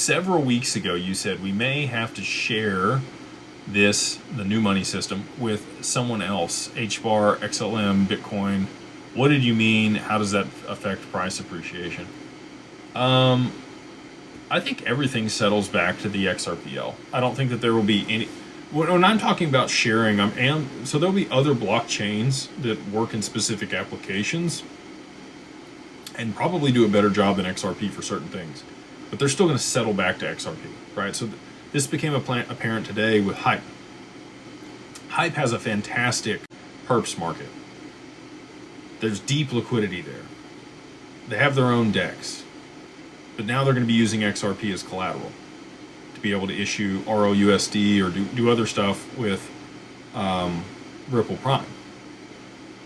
several weeks ago, you said we may have to share the new money system, with someone else, HBAR, XLM, Bitcoin. What did you mean? How does that affect price appreciation? I think everything settles back to the XRPL. I don't think that there will be any... When I'm talking about sharing, so there'll be other blockchains that work in specific applications and probably do a better job than XRP for certain things. But they're still going to settle back to XRP, right? So this became apparent today with Hype. Hype has a fantastic perps market. There's deep liquidity there. They have their own DEX. But now they're going to be using XRP as collateral to be able to issue ROUSD or do other stuff with Ripple Prime.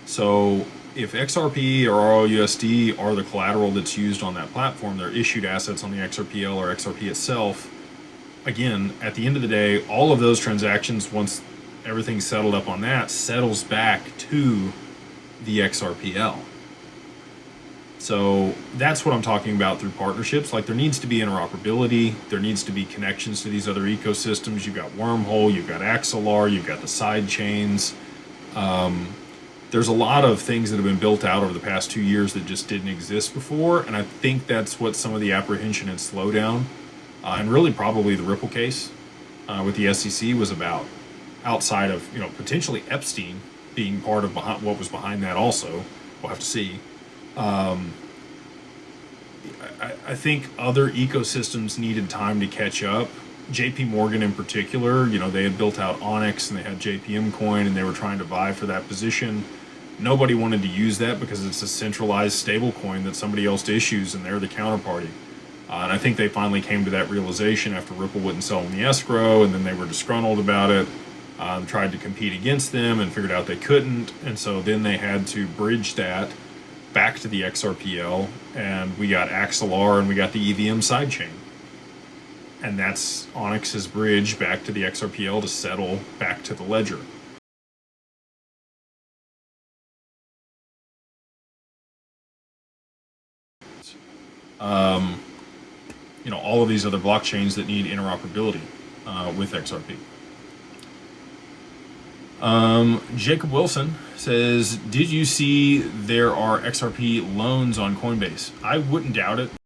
So if XRP or ROUSD are the collateral that's used on that platform, they're issued assets on the XRPL or XRP itself. Again, at the end of the day, all of those transactions, once everything's settled up on that, settles back to the XRPL. So that's what I'm talking about through partnerships. Like, there needs to be interoperability. There needs to be connections to these other ecosystems. You've got Wormhole, you've got Axelar, you've got the side chains. There's a lot of things that have been built out over the past 2 years that just didn't exist before. And I think that's what some of the apprehension and slowdown, and really probably the Ripple case with the SEC was about, outside of, potentially Epstein being part of what was behind that also. We'll have to see. I think other ecosystems needed time to catch up. JP Morgan in particular, they had built out Onyx and they had JPM coin and they were trying to vie for that position. Nobody wanted to use that because it's a centralized stable coin that somebody else issues and they're the counterparty. And I think they finally came to that realization after Ripple wouldn't sell them the escrow, and then they were disgruntled about it, tried to compete against them and figured out they couldn't. And so then they had to bridge that back to the XRPL, and we got Axelar and we got the EVM sidechain. And that's Onyx's bridge back to the XRPL to settle back to the ledger. All of these other blockchains that need interoperability with XRP. Jacob Wilson says, did you see there are XRP loans on Coinbase? I wouldn't doubt it.